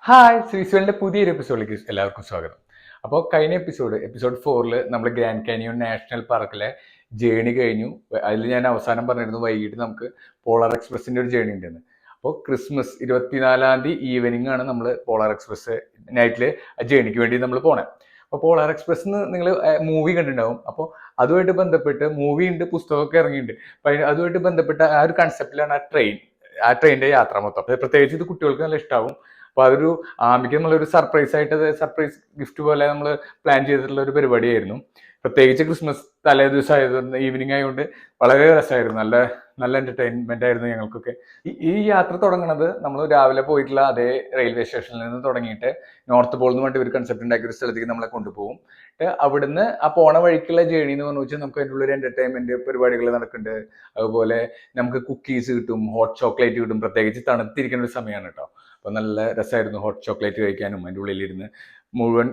Hi ശ്രീസ്വലിന്റെ പുതിയൊരു എപ്പിസോഡിലേക്ക് എല്ലാവർക്കും സ്വാഗതം. അപ്പോൾ കഴിഞ്ഞ എപ്പിസോഡ് 4 നമ്മൾ ഗ്രാൻഡ് കാനിയോൺ നാഷണൽ പാർക്കിലെ ജേണി കഴിഞ്ഞു. അതിൽ ഞാൻ അവസാനം പറഞ്ഞിരുന്നു വൈകിട്ട് നമുക്ക് പോളാർ എക്സ്പ്രസിന്റെ ഒരു ജേണി ഉണ്ടെന്ന്. അപ്പോൾ ക്രിസ്മസ് 24-ാം തീയതി ഈവനിങ് ആണ് നമ്മൾ പോളാർ എക്സ്പ്രസ് നൈറ്റിൽ ജേണിക്ക് വേണ്ടി നമ്മൾ പോണേ. അപ്പോൾ പോളാർ എക്സ്പ്രസ് നിങ്ങൾ മൂവി കണ്ടിട്ടുണ്ടാവും. അപ്പോൾ അതുമായിട്ട് ബന്ധപ്പെട്ട് മൂവി ഉണ്ട്, പുസ്തകമൊക്കെ ഇറങ്ങിയിട്ടുണ്ട്. അപ്പം അതുമായിട്ട് ബന്ധപ്പെട്ട ആ ഒരു കൺസെപ്റ്റിലാണ് ആ ട്രെയിനിന്റെ യാത്ര മൊത്തം. പ്രത്യേകിച്ച് ഇത് കുട്ടികൾക്ക് നല്ല ഇഷ്ടമാവും. അപ്പൊ അതൊരു ആമിക്ക് നമ്മളൊരു സർപ്രൈസ് ഗിഫ്റ്റ് പോലെ നമ്മൾ പ്ലാൻ ചെയ്തിട്ടുള്ള ഒരു പരിപാടിയായിരുന്നു. പ്രത്യേകിച്ച് ക്രിസ്മസ് തലേ ദിവസം ആയതുകൊണ്ട് ഈവനിങ് ആയതുകൊണ്ട് വളരെ രസമായിരുന്നു. നല്ല എന്റർടൈൻമെന്റ് ആയിരുന്നു ഞങ്ങൾക്കൊക്കെ. ഈ യാത്ര തുടങ്ങുന്നത് നമ്മൾ രാവിലെ പോയിട്ടുള്ള അതേ റെയിൽവേ സ്റ്റേഷനിൽ നിന്ന് തുടങ്ങിയിട്ട് നോർത്ത് പോൾ എന്ന് പറഞ്ഞിട്ട് ഒരു കൺസെപ്റ്റ് ഉണ്ടാക്കിയ ഒരു സ്ഥലത്തേക്ക് നമ്മളെ കൊണ്ടുപോകും. അവിടുന്ന് ആ പോണ വഴിക്കുള്ള ജേണി എന്ന് പറഞ്ഞു വെച്ചാൽ നമുക്ക് അതിൻ്റെ ഉള്ളൊരു എന്റർടൈൻമെന്റ് പരിപാടികൾ നടക്കുന്നുണ്ട്. അതുപോലെ നമുക്ക് കുക്കീസ് കിട്ടും, ഹോട്ട് ചോക്ലേറ്റ് കിട്ടും. പ്രത്യേകിച്ച് തണുത്തിരിക്കുന്ന ഒരു സമയമാണ് കേട്ടോ. അപ്പൊ നല്ല രസമായിരുന്നു ഹോട്ട് ചോക്ലേറ്റ് കഴിക്കാനും. അതിൻ്റെ ഉള്ളിലിരുന്ന്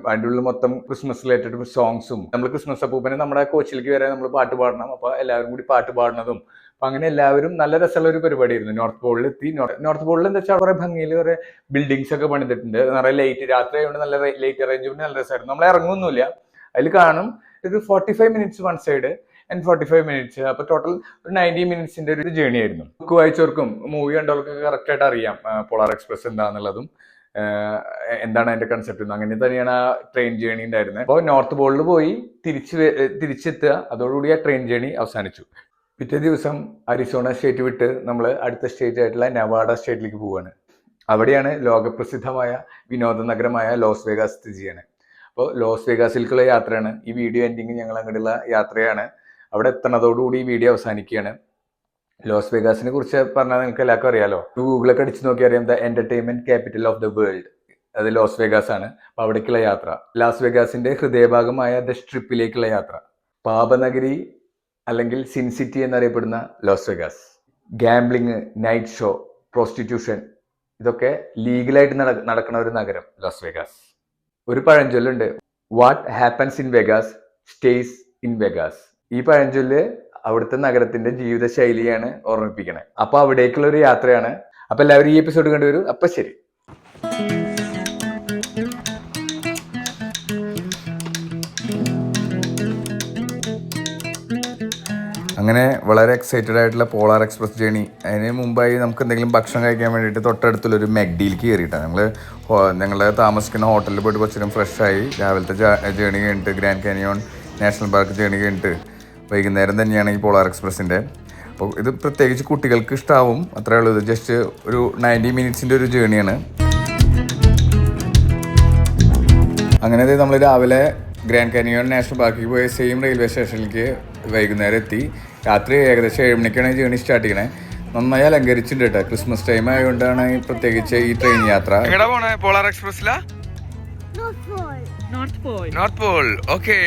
അതിൻ്റെ ഉള്ളിൽ മൊത്തം ക്രിസ്മസ് റിലേറ്റഡ് സോങ്സും, നമ്മൾ ക്രിസ്മസ് അപ്പൂപ്പനെ നമ്മുടെ കോച്ചിലേക്ക് വരെ നമ്മൾ പാട്ട് പാടണം. അപ്പൊ എല്ലാവരും കൂടി പാട്ട് പാടുന്നതും അപ്പൊ അങ്ങനെ എല്ലാവരും നല്ല രസമുള്ള ഒരു പരിപാടിയായിരുന്നു. നോർത്ത് പോളിൽ എത്തി. നോർത്ത് പോളിൽ എന്താ വെച്ചാൽ കുറെ ഭംഗിയിൽ കുറെ ബിൽഡിങ്സ് ഒക്കെ പണിതിട്ടുണ്ട്. നിറയെ ലൈറ്റ്, രാത്രി ആയതുകൊണ്ട് നല്ല ലൈറ്റ് അറേഞ്ച്മെന്റ് നല്ല രസമായിരുന്നു. നമ്മൾ ഇറങ്ങുമൊന്നുമില്ല, അതിൽ കാണും. ഒരു 45 minutes one side and 45 minutes. അപ്പൊ ടോട്ടൽ ഒരു 90 മിനിറ്റ്സിന്റെ ഒരു ജേണി ആയിരുന്നു. ബുക്ക് വായിച്ചവർക്കും മൂവി കണ്ടവർക്കൊക്കെ കറക്റ്റ് ആയിട്ട് അറിയാം പോളാർ എക്സ്പ്രസ് എന്താന്നുള്ളതും എന്താണ് അതിന്റെ കൺസെപ്റ്റ്. അങ്ങനെ തന്നെയാണ് ആ ട്രെയിൻ ജേണി ഉണ്ടായിരുന്നത്. അപ്പോൾ നോർത്ത് പോളിൽ പോയി തിരിച്ചെത്തുക, അതോടുകൂടി ആ ട്രെയിൻ ജേണി അവസാനിച്ചു. പിറ്റേ ദിവസം അരിസോണ സ്റ്റേറ്റ് വിട്ട് നമ്മൾ അടുത്ത സ്റ്റേറ്റ് ആയിട്ടുള്ള നവാഡ സ്റ്റേറ്റിലേക്ക് പോവുകയാണ്. അവിടെയാണ് ലോകപ്രസിദ്ധമായ വിനോദ നഗരമായ ലോസ് വേഗാസ് സ്ഥിതി ചെയ്യണത്. അപ്പോൾ ലോസ് വേഗാസിലേക്കുള്ള യാത്രയാണ് ഈ വീഡിയോ എൻഡിങ്. ഞങ്ങൾ അങ്ങോട്ടുള്ള യാത്രയാണ്. അവിടെ എത്തണതോടുകൂടി ഈ വീഡിയോ അവസാനിക്കുകയാണ്. ലോസ് വേഗാസിനെ കുറിച്ച് പറഞ്ഞാൽ നിങ്ങൾക്ക് എല്ലാവർക്കും അറിയാലോ. ഗൂഗിളൊക്കെ അടിച്ച് നോക്കി അറിയാം, the entertainment capital of the world. അത് ലോസ് വേഗാസ് ആണ്. അപ്പൊ അവിടേക്കുള്ള യാത്ര, ലാസ് വേഗാസിന്റെ ഹൃദയഭാഗമായ ദ സ്ട്രിപ്പിലേക്കുള്ള യാത്ര, പാപനഗരി അല്ലെങ്കിൽ സിൻ സിറ്റി എന്നറിയപ്പെടുന്ന Las Vegas. Gambling, night show, prostitution, ഇതൊക്കെ ലീഗലായിട്ട് നടക്കുന്ന ഒരു നഗരം ലോസ് വേഗാസ്. ഒരു പഴഞ്ചൊല്ലുണ്ട്, what happens in Vegas stays in Vegas. ഈ പഴഞ്ചൊല്ല് അവിടുത്തെ നഗരത്തിന്റെ ജീവിത ശൈലിയാണ് ഓർമ്മിപ്പിക്കണേ. അപ്പൊ അവിടേക്കുള്ള ഒരു യാത്രയാണ്. അപ്പൊ എല്ലാവരും ഈ എപ്പിസോഡ് കണ്ടുവരും. അപ്പൊ ശരി. അങ്ങനെ വളരെ എക്സൈറ്റഡ് ആയിട്ടുള്ള പോളാർ എക്സ്പ്രസ് ജേണി. അതിന് മുമ്പായി നമുക്ക് എന്തെങ്കിലും ഭക്ഷണം കഴിക്കാൻ വേണ്ടിയിട്ട് തൊട്ടടുത്തുള്ളൊരു മെഗ്ഡിയിലേക്ക് കയറിയിട്ടാണ് ഞങ്ങൾ താമസിക്കുന്ന ഹോട്ടലിൽ പോയിട്ട് കുറച്ചും ഫ്രഷായി. രാവിലത്തെ ജേണി കഴിഞ്ഞിട്ട് grand canyon national park journey കഴിഞ്ഞിട്ട് വൈകുന്നേരം തന്നെയാണ് ഈ പോളാർ എക്സ്പ്രസിൻ്റെ. അപ്പോൾ ഇത് പ്രത്യേകിച്ച് കുട്ടികൾക്ക് ഇഷ്ടമാവും, അത്രേ ഉള്ളൂ. ഇത് ജസ്റ്റ് ഒരു 90 മിനിറ്റ്സിൻ്റെ ഒരു ജേണിയാണ്. അങ്ങനെ നമ്മൾ രാവിലെ ഗ്രാൻഡ് കാനിയോൺ നാഷണൽ പാർക്കിൽ പോയ സെയിം റെയിൽവേ സ്റ്റേഷനിലേക്ക് വൈകുന്നേരം എത്തി. രാത്രി ഏകദേശം 7 മണിക്കാണ് ജേണി സ്റ്റാർട്ട് ചെയ്യണേ. നന്നായി അലങ്കരിച്ചിട്ടുണ്ട് കേട്ടോ. ക്രിസ്മസ് ടൈം ആയതുകൊണ്ടാണ് പ്രത്യേകിച്ച് ഈ ട്രെയിൻ യാത്ര. പോളാർ എക്സ്പ്രസിലാ നോർത്ത് പോൾ. ഓക്കേ,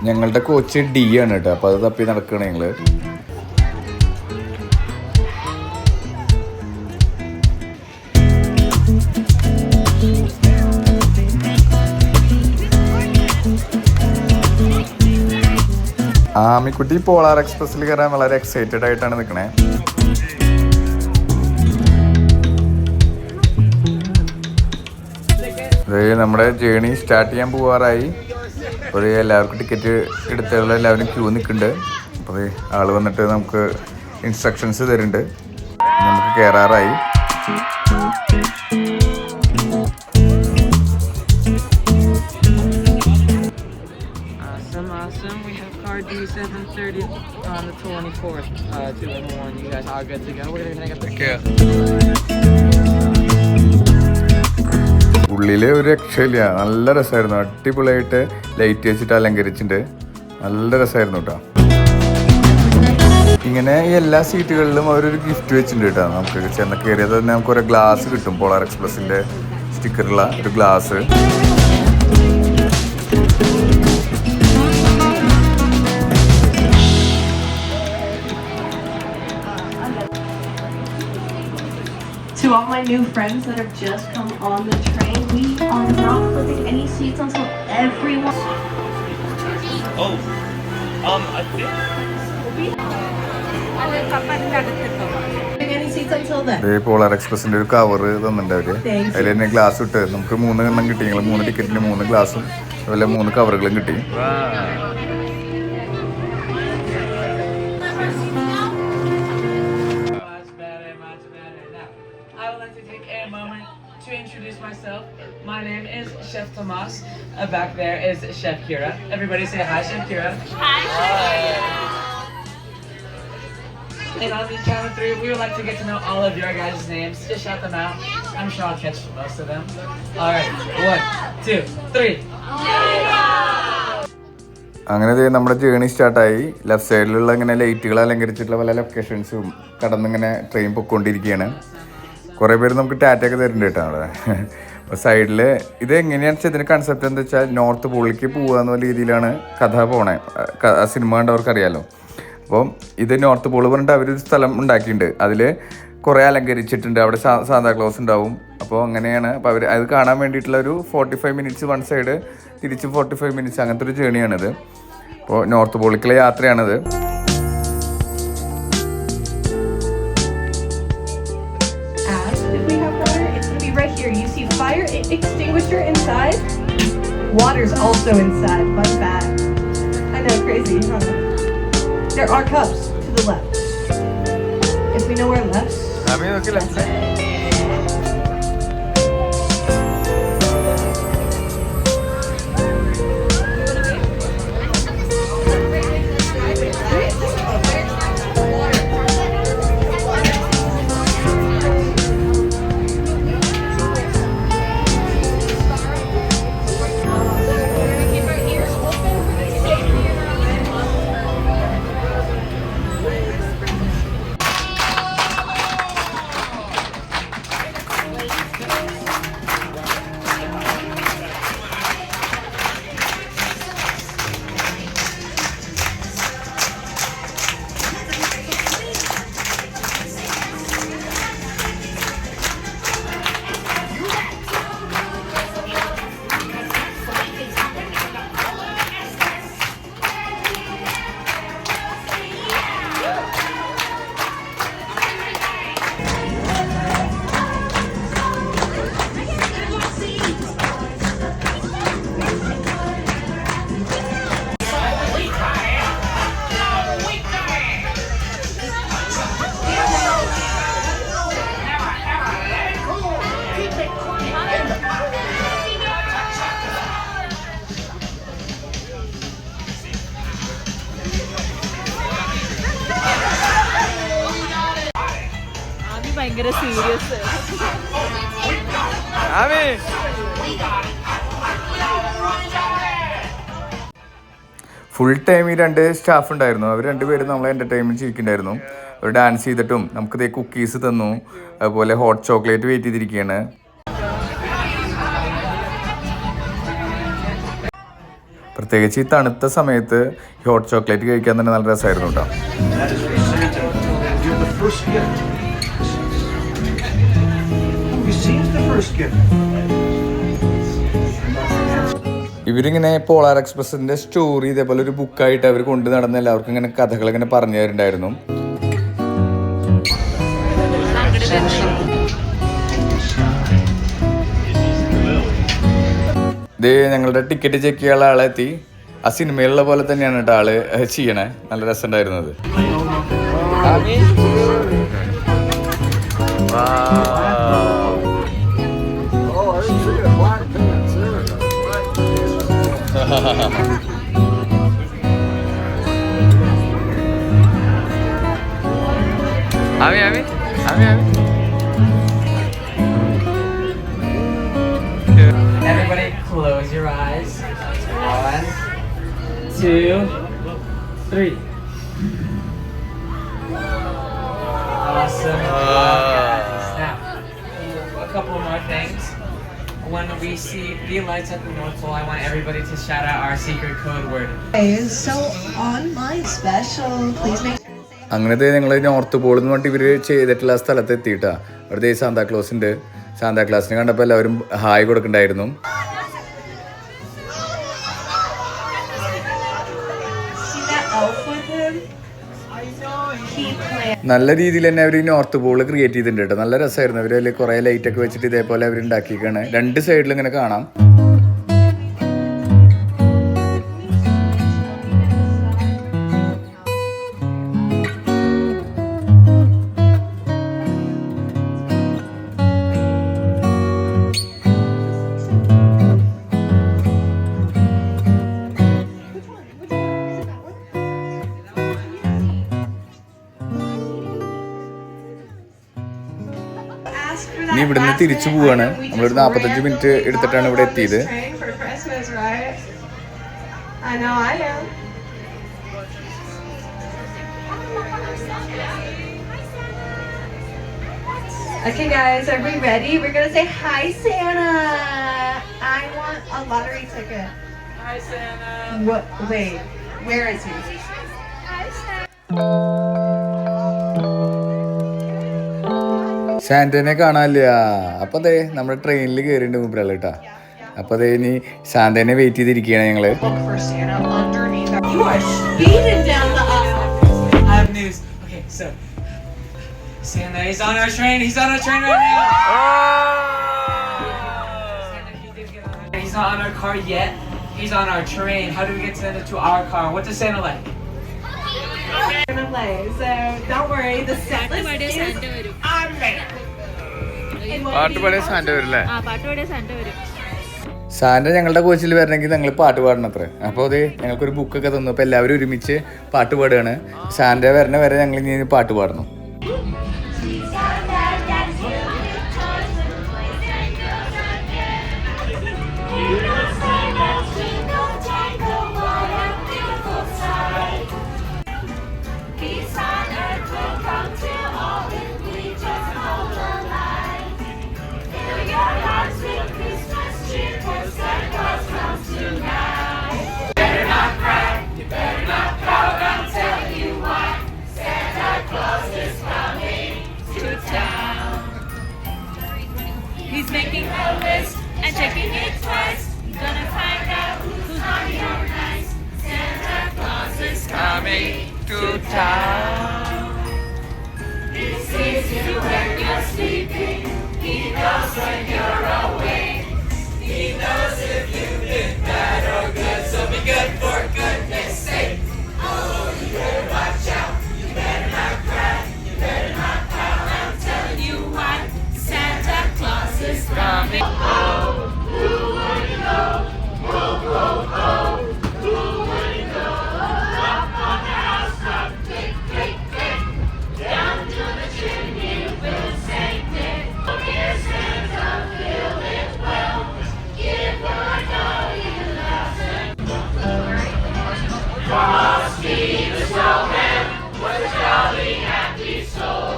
ഞങ്ങളുടെ കോച്ച് ഡി ആണ് കേട്ടോ. അപ്പൊ അത് തപ്പി നടക്കണേ ഞങ്ങള്. ആമിക്കുട്ടി പോളാർ എക്സ്പ്രസിൽ കയറാൻ വളരെ എക്സൈറ്റഡ് ആയിട്ടാണ് നിൽക്കണേ. നമ്മുടെ ജേണി സ്റ്റാർട്ട് ചെയ്യാൻ പോവാറായി. അപ്പോൾ എല്ലാവർക്കും ടിക്കറ്റ് എടുത്തുള്ള എല്ലാവരും ക്യൂ നിൽക്കുന്നുണ്ട്. അപ്പോൾ ആൾ വന്നിട്ട് നമുക്ക് ഇൻസ്ട്രക്ഷൻസ് തരുന്നുണ്ട്. നമുക്ക് കയറാറായി. Awesome. We have car D730 on the 24th, 2 and 1. You guys all good to go? We're gonna get the ഉള്ളിൽ ഒരു രക്ഷയില്ല. നല്ല രസമായിരുന്നു. അടിപൊളിയായിട്ട് ലൈറ്റ് വെച്ചിട്ട് അലങ്കരിച്ചിട്ടുണ്ട്. നല്ല രസമായിരുന്നു കേട്ടോ. ഇങ്ങനെ എല്ലാ സീറ്റുകളിലും അവരൊരു ഗിഫ്റ്റ് വെച്ചിട്ടുണ്ട് കേട്ടോ. നമുക്ക് ചെന്ന് കയറിയത് തന്നെ നമുക്കൊരു ഗ്ലാസ് കിട്ടും. പോളാർ എക്സ്പ്രസിന്റെ സ്റ്റിക്കറുള്ള ഒരു glass. To all my new friends that have just come on the train, we are not flipping any seats until everyone. Oh, I think. Any seats until then? Polar എക്സ്പ്രസിന്റെ ഒരു cover തന്നിട്ടുണ്ട് അവര്. അതിൽ തന്നെ glass ഇട്ട് നമുക്ക് 3 എണ്ണം കിട്ടി. ഞങ്ങൾ 3 ടിക്കറ്റിന് 3 ഗ്ലാസും അതുപോലെ 3 കവറുകളും കിട്ടി. To introduce myself, my name is Chef Tomas. Back there is Chef Kira. Everybody say hi, Chef Kira. Hi, Chef Kira. And on the count of 3, we would like to get to know all of your guys' names. Just shout them out. I'm sure I'll catch most of them. All right, 1, 2, 3. അങ്ങനെ നമ്മുടെ journey സ്റ്റാർട്ടായി. Left സൈഡിലുള്ള ഇങ്ങനെ ലൈറ്റുകൾ അലങ്കരിച്ചിട്ടുള്ള പല ലൊക്കേഷൻസും കടന്നിങ്ങനെ train പൊയ്ക്കൊണ്ടിരിക്കുകയാണ്. കുറേ പേര് നമുക്ക് ടാറ്റയൊക്കെ തരുന്നുണ്ട് കേട്ടോ അവിടെ. അപ്പോൾ സൈഡിൽ ഇത് എങ്ങനെയാണെന്ന് വെച്ചാൽ ഇതിൻ്റെ കൺസെപ്റ്റ് എന്താ വെച്ചാൽ നോർത്ത് പോളിലേക്ക് പോകുക എന്ന രീതിയിലാണ് കഥ പോണേ. സിനിമ കണ്ടവർക്കറിയാമല്ലോ. അപ്പോൾ ഇത് നോർത്ത് പോൾ പറഞ്ഞിട്ട് അവരൊരു സ്ഥലം ഉണ്ടാക്കിയിട്ടുണ്ട്. അതിൽ കുറേ അലങ്കരിച്ചിട്ടുണ്ട്. അവിടെ സാന്താക്ലോസ് ഉണ്ടാവും. അപ്പോൾ അങ്ങനെയാണ്. അപ്പോൾ അവർ അത് കാണാൻ വേണ്ടിയിട്ടുള്ള ഒരു 45 മിനിറ്റ്സ് വൺ സൈഡ്, തിരിച്ച് 45 മിനിറ്റ്സ്, അങ്ങനത്തെ ഒരു ജേണിയാണിത്. അപ്പോൾ north പോളിലേക്കുള്ള യാത്രയാണിത്. Right here, you see fire extinguisher inside. Water's also inside. Fun fact. I know, crazy, huh? There are cups to the left. If we know where left. ഭയങ്കര serious. Full time ഈ 2 staff ഉണ്ടായിരുന്നു. അവർ 2 പേരും നമ്മളെ entertainment ചെയ്യിക്കുന്നുണ്ടായിരുന്നു. അവർ dance ചെയ്തിട്ടും നമുക്കിതേ cookies തന്നു. അതുപോലെ hot chocolate wait ചെയ്തിരിക്കുകയാണ്. പ്രത്യേകിച്ച് ഈ തണുത്ത സമയത്ത് ഹോട്ട് ചോക്ലേറ്റ് കഴിക്കാൻ തന്നെ നല്ല രസമായിരുന്നു കേട്ടോ. ഇവരിങ്ങനെ പോളാർ എക്സ്പ്രസിന്റെ സ്റ്റോറി ഇതേപോലെ ഒരു ബുക്കായിട്ട് അവർ കൊണ്ടു നടന്ന് എല്ലാവർക്കും ഇങ്ങനെ കഥകൾ ഇങ്ങനെ പറഞ്ഞു തരുന്നുണ്ടായിരുന്നു. ഇത് ഞങ്ങളുടെ ടിക്കറ്റ് ചെക്ക് ചെയ്യാനുള്ള ആളെത്തി. ആ സിനിമയിലുള്ള പോലെ തന്നെയാണ് കേട്ടോ ആള് ചെയ്യണേ. നല്ല രസമുണ്ടായിരുന്നത്. Everybody close your eyes. 1, 2, 3. Awesome. Now, a couple more things. When we see the lights at the North Pole, I want everybody to shout out our secret code word. So on my special, please make sure to say. അങ്ങനത്തെ ഞങ്ങൾ north പോളിൽ നിന്ന് പറഞ്ഞിട്ട് ഇവർ ചെയ്തിട്ടുള്ള സ്ഥലത്ത് എത്തിയിട്ടാ. അവിടെ Santa Claus ഉണ്ട്. സാന്താക്ലോസിനെ കണ്ടപ്പോൾ എല്ലാവരും hi കൊടുക്കണ്ടായിരുന്നു. See that elf with him? He നല്ല രീതിയിൽ തന്നെ അവർ നോർത്ത് പോൾ ക്രിയേറ്റ് ചെയ്തിട്ടുണ്ട് കേട്ടോ. നല്ല രസമായിരുന്നു. അവർ അതിൽ കുറേ ലൈറ്റൊക്കെ വെച്ചിട്ട് ഇതേപോലെ അവർ ഉണ്ടാക്കിയിരിക്കുകയാണ്. രണ്ട് സൈഡിൽ ഇങ്ങനെ കാണാം. ഇനി ഇവിടുന്ന് തിരിച്ചു പോവാണ്. നമ്മളൊരു 45 മിനിറ്റ് എടുത്തിട്ടാണ് ഇവിടെ എത്തിയത്. Okay guys, are we ready? We're gonna say hi Santa. I want a lottery ticket. Hi, Santa. What? Wait, where is he? Hi Santa. സാന്റനെ കാണാനില്ല. അപ്പൊ അതെ നമ്മുടെ ട്രെയിനിൽ കയറിണ്ട് മുമ്പിലുള്ള കേട്ടാ. അപ്പൊ അതെ ഇനി സാന്റനെ വെയിറ്റ് ചെയ്തിരിക്കുകയാണ് ഞങ്ങള്. Look for Santa underneath. You are speeding down the aisle. I have news. Okay, so Santa, he's on our train. He's on our train right now. Santa, he did get on. He's not on our car yet. He's on our train. How do we get Santa to our car? What does Santa like? Gonna play, so don't worry. The Santa is on there. പാട്ടുപാടിയ Santa വരില്ലേ? പാട്ടുപാടിയ Santa വരും. Santa ഞങ്ങളുടെ കോച്ചിൽ വരണമെങ്കിൽ ഞങ്ങൾ പാട്ട് പാടണം അത്ര. അപ്പോൾ അത് ഞങ്ങൾക്കൊരു ബുക്കൊക്കെ തന്നു. അപ്പോൾ എല്ലാവരും ഒരുമിച്ച് പാട്ട് പാടുകയാണ്. സാന്റ വരണ വരെ ഞങ്ങൾ ഇനി പാട്ട് പാടണം. He's making a list and checking it twice. Gonna find out who's naughty or nice. Santa Claus is coming to town. He sees you when you're sleeping. He knows when you're awake. He knows if you've been bad or good. So be good for goodness sake. Oh, you better watch out. You better not cry. You better not pout. I'm telling you why. Santa Claus is coming. Oh, who wouldn't know? Oh, oh, oh. Who wouldn't know? Up on the housetop, click, click, click. Down to the chimney with Saint Nick. Dear Santa, fill it well. Give what all you love. Frosty the snowman was a jolly, happy soul.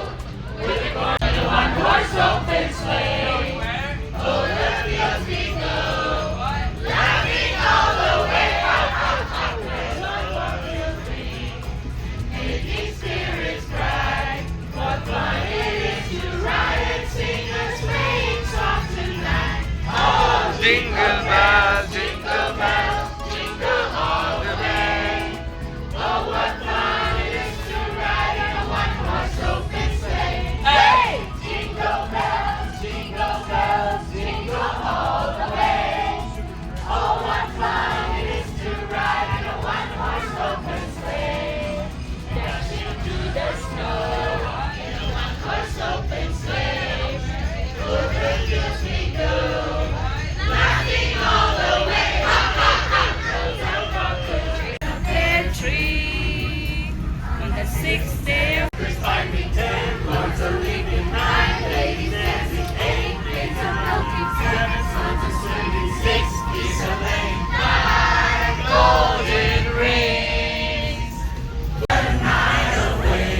With a one-horse open sleigh. Oh, let me go. Laughing all the way. Making spirits bright. What fun it is to ride and sing a sleighing song tonight. Oh, jingle bells, jingle all the way. Oh, what fun it is to ride in a one-horse open sleigh. Hey! Jingle bells, jingle all the way. Oh, what fun it is to ride in a one-horse open sleigh. Dashing through the snow in a one-horse open sleigh. Over the hills we go, laughing all the way. Ha ha ha! Goes up our pear tree. He has 6 there. There's 5 and 10, lords are leaping 9, ladies dancing 8, maids are milking 7, sons are swinging 6, geese are laying 5 golden rings. The night away.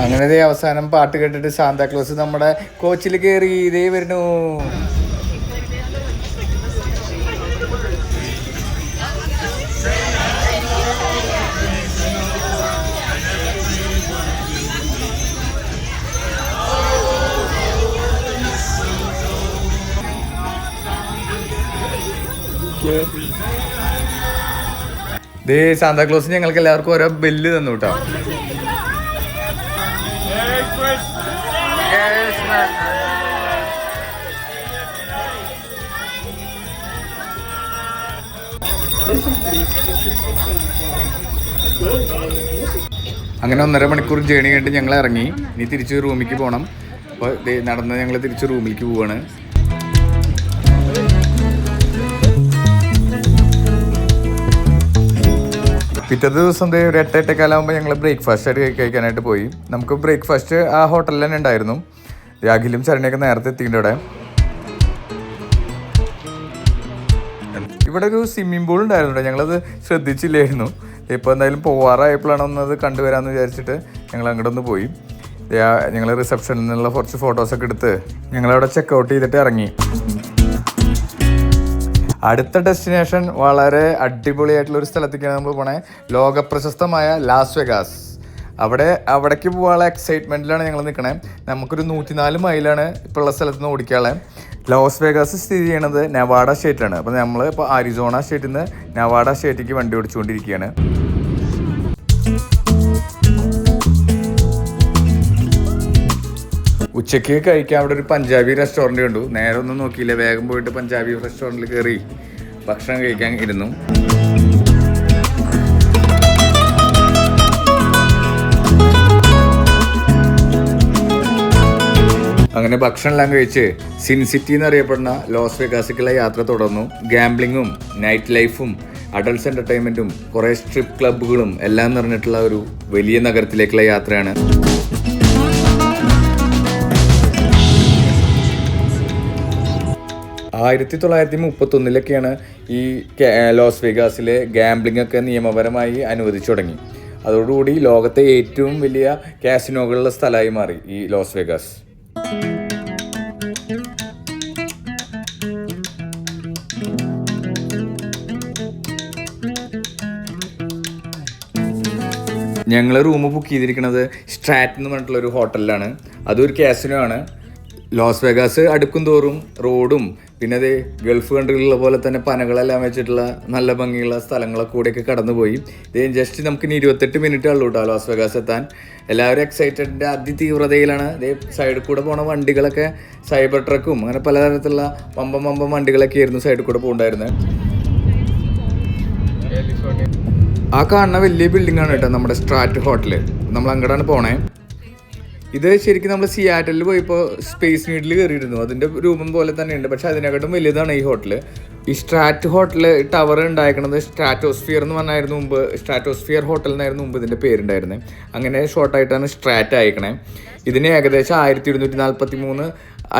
അങ്ങനെ ദേ അവസാനം പാട്ട് കേട്ടിട്ട് Santa Claus നമ്മുടെ കോച്ചിൽ കയറി ഇതേ വരുന്നു. ദേ Santa Claus ഞങ്ങൾക്ക് എല്ലാവർക്കും ഓരോ ബെല്ല് തന്നു കേട്ടോ. അങ്ങനെ 1.5 മണിക്കൂർ ജേണി കഴിഞ്ഞിട്ട് ഞങ്ങൾ ഇറങ്ങി. ഇനി തിരിച്ച് റൂമിലേക്ക് പോകണം. അപ്പോൾ നടന്ന് ഞങ്ങൾ തിരിച്ച് റൂമിലേക്ക് പോവാണ്. പിറ്റേ ദിവസം ഒരു 8-8:15 ഞങ്ങൾ ബ്രേക്ക്ഫാസ്റ്റ് ആയിട്ട് കഴിക്കാനായിട്ട് പോയി. നമുക്ക് ബ്രേക്ക്ഫാസ്റ്റ് ആ ഹോട്ടലിൽ തന്നെ ഉണ്ടായിരുന്നു. അഖിലും ചരണിയൊക്കെ നേരത്തെ എത്തിയിട്ടുണ്ട്. ഇവിടെ ഒരു സ്വിമ്മിംഗ് പൂൾ ഉണ്ടായിരുന്നു. ഞങ്ങളത് ശ്രദ്ധിച്ചില്ലായിരുന്നു. ഇപ്പോൾ എന്തായാലും പോവാറായപ്പോഴാണ് ഒന്നത് കണ്ടുവരാമെന്ന് വിചാരിച്ചിട്ട് ഞങ്ങൾ അങ്ങോട്ടൊന്ന് പോയി. ഞങ്ങൾ റിസപ്ഷനിൽ നിന്നുള്ള കുറച്ച് ഫോട്ടോസൊക്കെ എടുത്ത് ഞങ്ങളവിടെ ചെക്കൗട്ട് ചെയ്തിട്ട് ഇറങ്ങി. അടുത്ത ഡെസ്റ്റിനേഷൻ വളരെ അടിപൊളിയായിട്ടുള്ളൊരു സ്ഥലത്തേക്കാണ് നമ്മൾ പോണേ. ലോകപ്രശസ്തമായ ലാസ് വെഗാസ്. അവിടേക്ക് പോകാനുള്ള എക്സൈറ്റ്മെൻറ്റിലാണ് ഞങ്ങൾ നിൽക്കണേ. നമുക്കൊരു 104 മൈലാണ് ഇപ്പോൾ ഉള്ള സ്ഥലത്ത് നിന്ന് ഓടിക്കാനുള്ളത്. ലാസ് വേഗാസ് സ്ഥിതി ചെയ്യണത് നെവാഡ സ്റ്റേറ്റിലാണ്. അപ്പോൾ നമ്മൾ ഇപ്പോൾ അരിസോണ സ്റ്റേറ്റിൽ നിന്ന് നെവാഡ സ്റ്റേറ്റിലേക്ക് വണ്ടി ഓടിച്ചുകൊണ്ടിരിക്കുകയാണ്. ഉച്ചയ്ക്ക് കഴിക്കാൻ അവിടെ ഒരു പഞ്ചാബി റെസ്റ്റോറൻറ്റ് കണ്ടു. നേരെ ഒന്നും നോക്കിയില്ല, വേഗം പോയിട്ട് പഞ്ചാബി റെസ്റ്റോറൻറ്റിൽ കയറി ഭക്ഷണം കഴിക്കാൻ ഇരുന്നു. അങ്ങനെ ഭക്ഷണം എല്ലാം കഴിച്ച് സിൻ സിറ്റി എന്നറിയപ്പെടുന്ന ലോസ് വെഗാസിലേക്കുള്ള യാത്ര തുടർന്നു. ഗാംബ്ലിങ്ങും നൈറ്റ് ലൈഫും അഡൾട്ട്സ് എൻ്റർടൈൻമെൻറ്റും കുറേ സ്ട്രിപ്പ് ക്ലബ്ബുകളും എല്ലാം നിറഞ്ഞിട്ടുള്ള ഒരു വലിയ നഗരത്തിലേക്കുള്ള യാത്രയാണ്. ആയിരത്തി 1931 ഈ ലോസ് വെഗാസിലെ ഗാംബ്ലിംഗ് ഒക്കെ നിയമപരമായി അനുവദിച്ചു തുടങ്ങി. അതോടുകൂടി ലോകത്തെ ഏറ്റവും വലിയ കാസിനോകളുള്ള സ്ഥലമായി മാറി ഈ ലോസ് വെഗാസ്. ഞങ്ങൾ റൂം ബുക്ക് ചെയ്തിരിക്കുന്നത് സ്ട്രാറ്റ് എന്ന് പറഞ്ഞിട്ടുള്ളൊരു ഹോട്ടലിലാണ്. അതൊരു കാസിനോ ആണ്. ലോസ് വെഗാസ് അടുക്കും തോറും റോഡും പിന്നെ അത് ഗൾഫ് കൺട്രികളിലുള്ള പോലെ തന്നെ പനകളെല്ലാം വെച്ചിട്ടുള്ള നല്ല ഭംഗിയുള്ള സ്ഥലങ്ങളൊക്കെ കൂടെയൊക്കെ കടന്നുപോയി. ഇത് ജസ്റ്റ് നമുക്കിനി 28 മിനിറ്റ് ഉള്ളൂ കേട്ടോ ലോസ് വെഗാസ് എത്താൻ. എല്ലാവരും എക്സൈറ്റഡിൻ്റെ അതിതീവ്രതയിലാണ്. ഇതേ സൈഡിൽ കൂടെ പോണ വണ്ടികളൊക്കെ സൈബർ ട്രക്കും അങ്ങനെ പലതരത്തിലുള്ള വമ്പം വണ്ടികളൊക്കെ ആയിരുന്നു സൈഡിൽ കൂടെ പോകണ്ടായിരുന്നത്. ആ കാണുന്ന വലിയ ബിൽഡിംഗ് ആണ് കേട്ടോ നമ്മുടെ സ്ട്രാറ്റ് ഹോട്ടൽ. നമ്മൾ അങ്ങോട്ടാണ് പോണേ. ഇത് ശരിക്കും നമ്മൾ സിയാറ്റലിൽ പോയപ്പോൾ സ്പേസ് നീഡിൽ കയറിയിരുന്നു. അതിൻ്റെ രൂപം പോലെ തന്നെയുണ്ട്, പക്ഷെ അതിനെക്കാട്ടും വലുതാണ് ഈ ഹോട്ടൽ. ഈ സ്ട്രാറ്റ് ഹോട്ടൽ ടവർ ഉണ്ടായിരിക്കുന്നത് സ്ട്രാറ്റോസ്ഫിയർ എന്ന് പറഞ്ഞായിരുന്നു മുമ്പ്. സ്ട്രാറ്റോസ്ഫിയർ ഹോട്ടൽ എന്നായിരുന്നു മുമ്പ് ഇതിൻ്റെ പേരുണ്ടായിരുന്നത്. അങ്ങനെ ഷോർട്ടായിട്ടാണ് സ്ട്രാറ്റ് അയക്കണേ. ഇതിന് ഏകദേശം 1243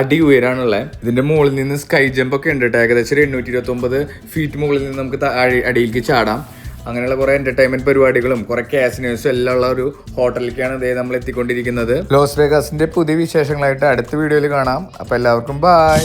അടി ഉയരാണുള്ളത്. ഇതിൻ്റെ മുകളിൽ നിന്ന് സ്കൈ ജമ്പ് ഒക്കെ ഉണ്ട് കേട്ടോ. ഏകദേശം 829 ഫീറ്റ് മുകളിൽ നിന്ന് നമുക്ക് അടിയിലേക്ക് ചാടാം. അങ്ങനെയുള്ള കുറേ എൻ്റർടൈൻമെൻറ്റ് പരിപാടികളും കുറേ കാസിനോസും എല്ലാം ഉള്ള ഒരു ഹോട്ടലിലേക്കാണ് ഇതേ നമ്മൾ എത്തിക്കൊണ്ടിരിക്കുന്നത്. ലോസ് വേഗാസിൻ്റെ പുതിയ വിശേഷങ്ങളായിട്ട് അടുത്ത വീഡിയോയിൽ കാണാം. അപ്പോൾ എല്ലാവർക്കും ബൈ.